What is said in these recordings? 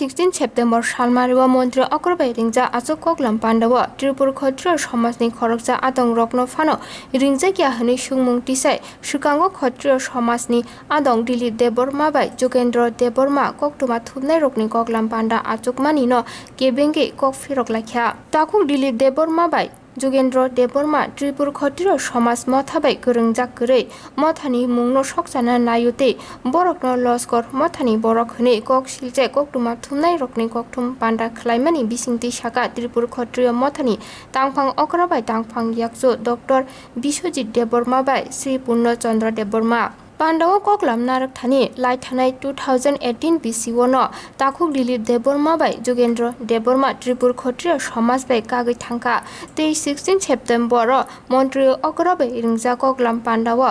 16 September সালমারিwa মন্ত্রী অগ্রবাই রিংজা আচক কগলাম পান্ডাওয়া ত্রিপুর ক্ষত্রিয় সমাজনি খরকজা আদং রত্ন Fanon রিংজাকিয়া হনি সুংমুং টিসাই সুকাঙ্গ ক্ষত্রিয় সমাজনি আদং দিলীপ দেববর্মা বাই যোগেন্দ্র দেববর্মা ককটুমা থুবনাই রকনি কগলাম পান্ডা আচকমানি ন কেবেঙ্গে কক ফিরক লাখিয়া তাকুক দিলীপ দেববর্মা বাই যোগেন্দ্র দেববর্মা ত্রিপুর ক্ষত্রিয় সমাজ মথাবাই গোরংজাক গरै মথানি মুংনো সকজানা নাयुते बरकनो लस्कर मथानि बरक हनै कक सिलचे ककटुमा थुमनाय रकनि ककथुम पान्डा खलायमानि बिसिंति साका त्रिपुर क्षत्रिय मथानि तांफां अक्राबाय तांफां याकजो डॉक्टर बिश्वजित देबबर्मा बाय श्री पूर्णचंद्र देबबर्मा पांडाव ककलाम नारक थानी लाइथानाय 2018 BCO न ताकुक दिलीप देबबर्मा बाय जोगेंद्र देबबर्मा त्रिपुर क्षत्रिय समाज बाय कागै थांका 16 सेप्टेम्बर मन्त्री अग्रबाय रिंजा ककलाम पांडाव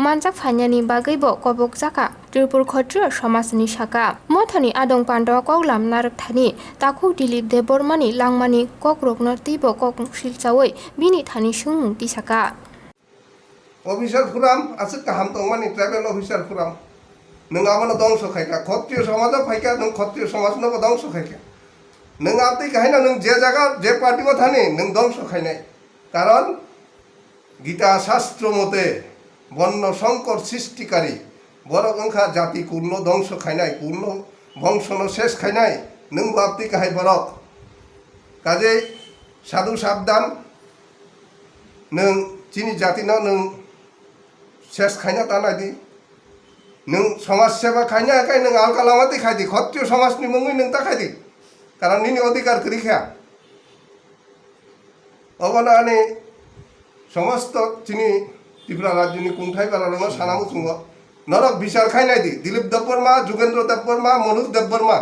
मानजाक फान्यानि बागैबो कबक जाका त्रिपुर क्षत्रिय समाजनि साका मथानि आदं पांडाव ककलाम नारक थानी ताकुक दिलीप देबबर्मानि लांमानि ककरकनो तिबो कक सिलचावै बिनि थानी सुंमुं तिसाका অফিসার ফুরাম আছে কাহাম তংমানি ট্রাইবেল অফিসার ফুরাম নों आबानो दंस खायका क्षत्रिय समाज फायका नों क्षत्रिय समाज नो दंस खायका नों आते काहिना नों जे जागा जे पार्टी में थानी नों दंस खायनाय कारण गीता शास्त्र मते बन्न संकर सृष्टिकारी बरक अंखा जाति कुर्ण दंस खायनाय कुर्ण वंशनो शेष खायनाय नों बापति काहाय बरक काजे साधु साबधान नों चिनी जातिना नों शेष खायना तानायदि नों समाज सेवा खायना एकाय नों आलका लामाते खायदि क्षत्रिय समाजनि मुङै नों ताखायदि कारण निनि अधिकार करिखा अबनानि समस्त चिनी त्रिपुरा राज्यनि खुंथाय बारानो सानामु सुंग नरक बिचार खायनायदि दिलीप देबबर्मा जोगेंद्र देबबर्मा मनोज देबबर्मा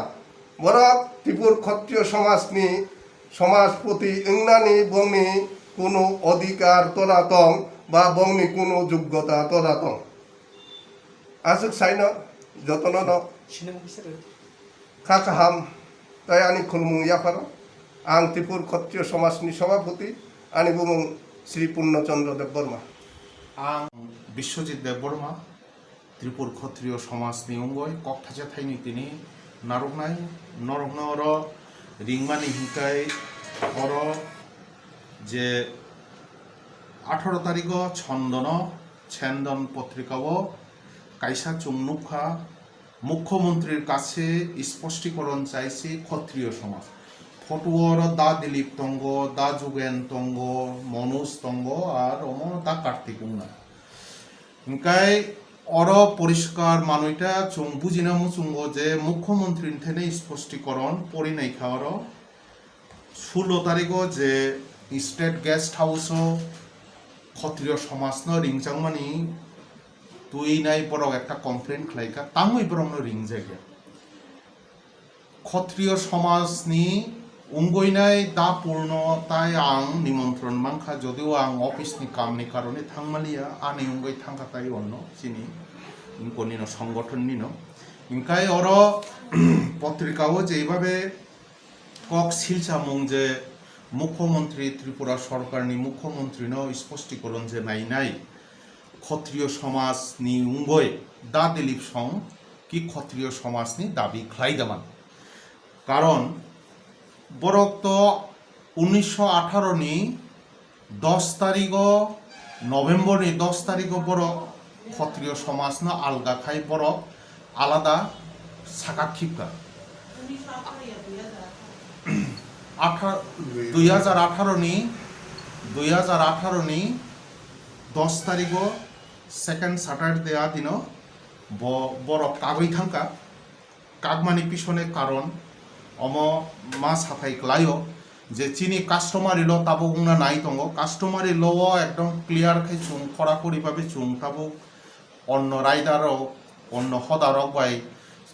बरक त्रिपुर क्षत्रिय समाजनि समाजपति इंनानि बंनि कोनो अधिकार तोरा दं बा बंनि कोनो योग्यता तोरा दं आजक साइन जतन न खाखाहाम ताय आनि खुलमुं याफार आं त्रिपुर क्षत्रिय समाजनि सभापति आनि बुमुं श्री पूर्णचंद्र देबबर्मा आं बिश्वजित देबबर्मा त्रिपुर क्षत्रिय समाजनि अंगय ककथाजा थाइनि तिनि नारकनाय नरकनर रिंमानि हिंकाय और जे 18 तारिख छंदन छेन्दन पत्रिकाओ कायसा चुंगनुखा मुख्यमंत्री काছে स्पष्टीकरण चाइছে क्षत्रिय समाज फटुअर दा दिलीप तंग दा जोगेन तंग मनोज तंग और अम दा कार्तिक उंगना इनकाय और परिष्कार मानुइटा चुं बुजिना मुचुंग जे मुख्यमंत्री थेने स्पष्टीकरण परिनायखा और 16 तारिख जे स्टेट गेस्ट हाउस क्षत्रिय समाज न रिंजांगमानि तुइनाय बरक एक कमप्लेन खलायका तांगै बरक रिंजाया क्षत्रिय समाजनि उंगयनाय दा पूर्णताय आं निमंत्रण मांखा जदिव आं अफिसनि कामनि कारणे थांमालिया आनि उंगै थांखाताय अन्न चिनि इनकोनि न संगठननि न इनकाय और पत्रिकाओ जेइभाबे कक सिलचा मुं जे मुख्यमंत्री त्रिपुरा सरकारनि मुख्यमंत्री स्पष्टीकरण जे नायनाय क्षत्रिय समाजनि उंगय दा दिलीप सं कि क्षत्रिय समाजनि दाबी खालायदामान कारण बरक तो 1918 नि 10 तारिख नवेम्बर नि 10 तारिख बरक क्षत्रिय समाज न आलगा खाय बरक आलादा साकाखिबका 2018 नि 10 तारिख सेकेंड सैटरडे दिन बरक कागै थांका कागमानि पिछने कारण अम मा साथाय क्लायो जे चीनी कास्टमारी ल ताबो उंना नाय दंगो कास्टमारी ल एकदम क्लियर खाय चुं खराखरि भाबे चुं ताबो अन्न राइडार अन्न हदारक बाय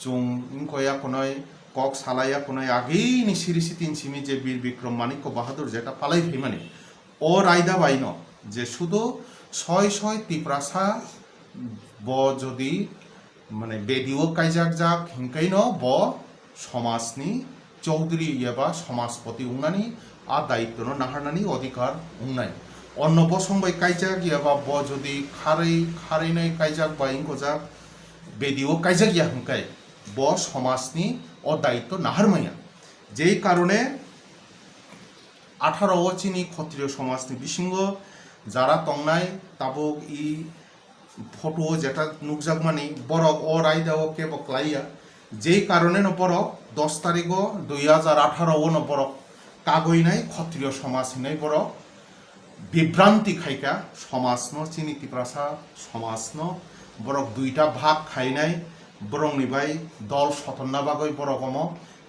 चुं इनखया कोनय कक सालाया कोनय आगेनि सिरिसि तिनसिमि जे वीर विक्रम मानिक्य बाहादुर जेटा पालाई फैमानि ओ रायदा बायन जे शुधु छय छय तिप्रासा ब जदि माने बेदिओ कायजाक जाक हिंकाइन ब समाजनि चौधरी एबा समाजपति उंनानि आ दायित्व नाहारनानि अधिकार उंनाय अन्न बसंबाय कायजाक एबा ब जदि खारैनाय कायजाक बा इंखजाक बेदिओ कायजाक या हिंकाय ब समाजनि দায়িত্ব নাহারমাইয়া যেই কারণে 18 চিনি ক্ষত্রিয় সমাজনি বিসিঙ্গ যারা তংনাই তাবক ই ফটো যেটা নুকজাকমানি বরক ও রায় দেও কেবক লাইয়া যেই কারণে ন বরক 10 তারিখ 2018 ন বরক কাগইনাই ক্ষত্রিয় সমাজ হিনাই বরক বিভ্রান্তি খাইকা সমাজ ন চিনি তিপ্রাসা সমাজ ন বরক দুইটা ভাগ খাইনাই বরং নিবাই দল স্বতন্ত্র বাগৈ বরকম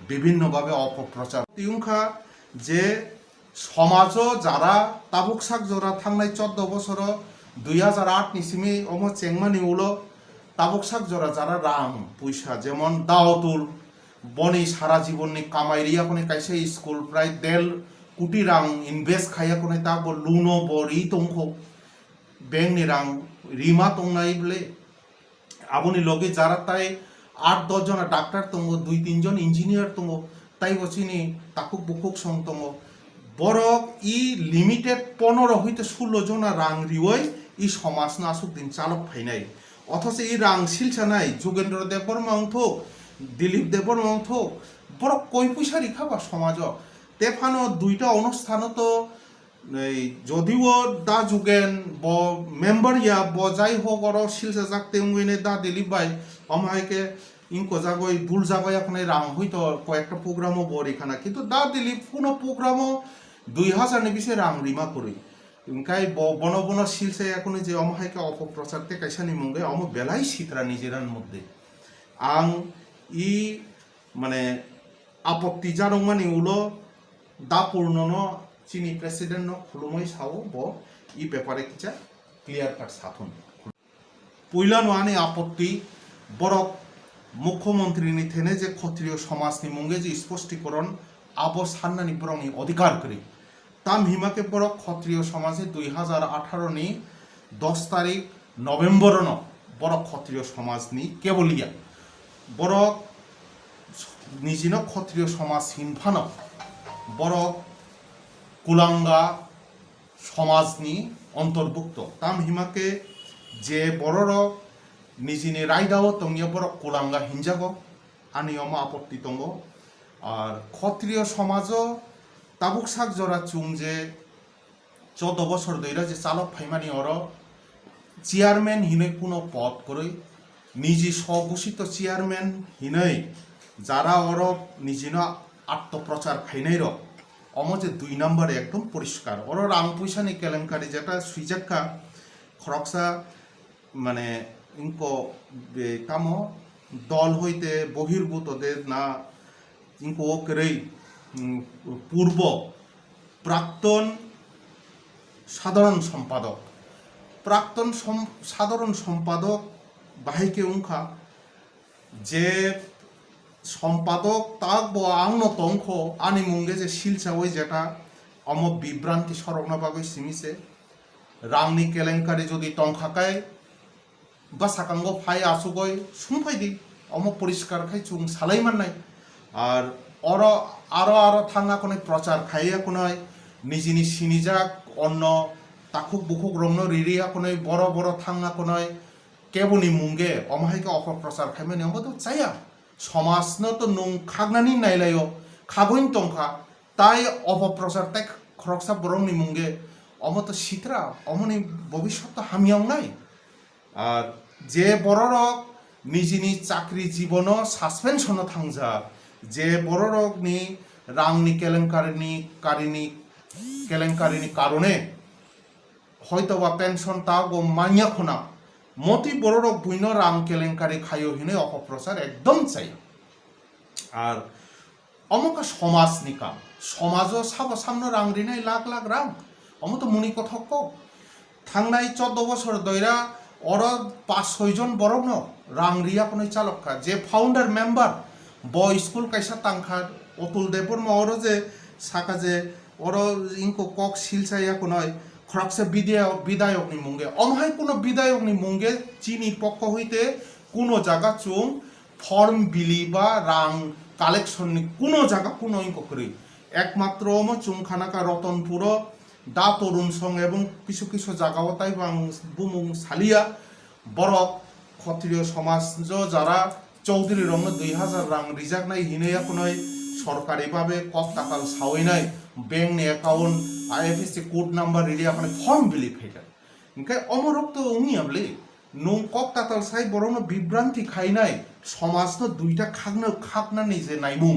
বিভিন্নভাবে অপপ্রচার তিউংখা যে সমাজ যারা তাবুক সাক জরা থাংনাই 14 বছর 2008 নিসিমি অম চেংমানি উলো তাবুক সাক জরা যারা রাং পয়সা যেমন দাওতুল বনি সারা জীবননি কামাইরিয়া কোনে কাইসে স্কুল প্রায় 1.5 কোটি রাং ইনভেস্ট খাইয়া কোনে তাব লুনো বরি তংখো ব্যাংকনি রাং রিমা তংনাই বলে আবনি লগে যারা তাই 8-10 জন ডাক্তার তঙ্গ 2-3 জন ইঞ্জিনিয়ার তঙ্গ তাই বচিনি তাকুক বুকুক সং তঙ্গ বরক ই লিমিটেড 15 হইতে 16 জন রাং রিওই ই সমাজ না আসুক দিন চালক ফাইনাই অথচ এই রাং শিলছা নাই যোগেন্দ্র দেববর্মা অংথ দিলীপ দেববর্মা অংথ বরক কই পয়সা রিখাবা সমাজ তেফানো দুইটা অনুষ্ঠান তো যদিও দা যোগেন ব মেম্বার ইয়া ব যাই হোক অর শিলসা জাগতে উঙ্গিনে দা দিলীপ ভাই আমাকে ইনকো জাগই বুল জাগই এখন রাং হইতো কয়েকটা প্রোগ্রামও বরিখানা কিন্তু দা দিলীপ কোনো প্রোগ্রামও 2000 নি বিশে রাং রিমা করি ইনকাই বন বন শিলসা এখন যে অমহাইকে অপপ্রচারতে কাইসানি মুঙ্গে অম বেলাই সিতরা নিজেরার মধ্যে আং ই মানে আপত্তি জারং মানে উলো দা পূর্ণ চিনি প্রেসিডেন্ট ন খুলুমই সাও ব ই ব্যাপারে কিছা ক্লিয়ার কাট সাথন পয়লা নোয়ানি আপত্তি বরক মুখ্যমন্ত্রীনি থেনে যে ক্ষত্রিয় সমাজনি মুঙ্গে যে স্পষ্টীকরণ আব সান্নানি বরং অধিকার করি তাম হিমাকে বরক ক্ষত্রিয় সমাজে 2018 নি 10 তারিখ নভেম্বর ন বরক ক্ষত্রিয় সমাজনি কেবলিয়া বরক নিজিন ক্ষত্রিয় সমাজ হিনফান বরক কুলাঙ্গা সমাজনি অন্তর্ভুক্ত তাম হিমাকে যে বড়র নিজিনি রায়দাও তঙ্গিয়া বরক কুলাঙ্গা হিনজাগ আনিয়ম আপত্তি তঙ্গ আর ক্ষত্রিয় সমাজও তাবুক সাক জরা চুং যে 14 বছর দইরা যে চালক ফাইমানি অর চেয়ারম্যান হিনৈ কোনো পদ করে নিজি স্বঘোষিত চেয়ারম্যান হিনৈ যারা অর নিজিন আত্মপ্রচার খাইনাই র অম যে 2 নম্বরে একদম পরিষ্কার ওর রাং পয়সানি কেলেঙ্কারি যেটা সুইজাক্কা খরকসা মানে ইনকো কাম দল হইতে বহির্ভূতদের না ইনকো ওকেরই পূর্ব প্রাক্তন সাধারণ সম্পাদক বাহিকে উংখা যে সম্পাদক তাক ব আংন তংখ আনি মুঙ্গে যে শিলছা ওই যেটা অম বিভ্রান্তি সরগনা বাগৈ সিমিছে রাংনি কেলেঙ্কারি যদি তংখাকায় বা সাকাঙ্গ ফাই আসুগই সুমফাই দি অম পরিষ্কার খাই চুং সালাইমান নাই আর আরো থাঙ্গা কোনো প্রচার খাইয়া কোনো নিজিনি সিনিজাক অন্য তাকুক বুকুক রংন রিরিয়া কোনো বড় বড় থাঙ্গা কোনো কেবনি মুঙ্গে অমাহাইকে অপপ্রচার খাইমানি অম তো চাইয়া সমাজ তো নং খাগনানি নাইলাইও খাগইন তংখা তাই অপপ্রচার তাই খরকসা বরংনি মুঙ্গে অমত সিতরা অমনি ভবিষ্যৎ হামিয়াও নাই আর যে বড়রক নিজিনি চাকরি জীবন সাসপেনশন থাংজা যে বড়রক নি রাংনি কেলেঙ্কারিনি কারণে হয়তো বা পেনশন তা গো মাইয়া খোনা মতি বড়রক বুইন রাং কেলেঙ্কারি খাইও হিনে অপপ্রচার একদম চাই আর অমকা সমাজ নিকাম সমাজও সামনে রাং রিনাই লাখ লাখ রাং অমতো মুনি কথক থাংনাই 14 বছর দইরা অর 5-6 জন বরং রাং রিয়া কোনো চালকা যে ফাউন্ডার মেম্বার ব স্কুল কাইসা তাংখার অতুল দেববর্মা অর যে সাকা যে অর ইনকো কক শিলসাইয়া কোনো খরকসে বিধায়ক নি মুঙ্গে অমহাই কোনো বিধায়ক নি মুঙ্গে চিনি পক্ষ হইতে কোনো জায়গা চুং ফর্ম বিলি বা রাং কালেকশন নি কোনো জায়গা কোনো ইনকো করি একমাত্র চুংখানাকা রতনপুর দা তরুণ সং এবং কিছু কিছু জায়গাও তাই বুমুং সালিয়া বরক ক্ষত্রিয় সমাজ যারা চৌধুরী রং 2000 রাং রিজাক নাই হিনে এখনই সরকারি ভাবে কক টাকাল সাওয়াইনাই ব্যাংক নি account IFSC code number ready এখন ফর্ম বিলি ফাইটা ओंखाय अमरक्त उंगियाबले नं কক টাকাল সাই বরং বিভ্রান্তি খাইनाय समाजनो दुइटा खागनो खागनानै जे नायमुं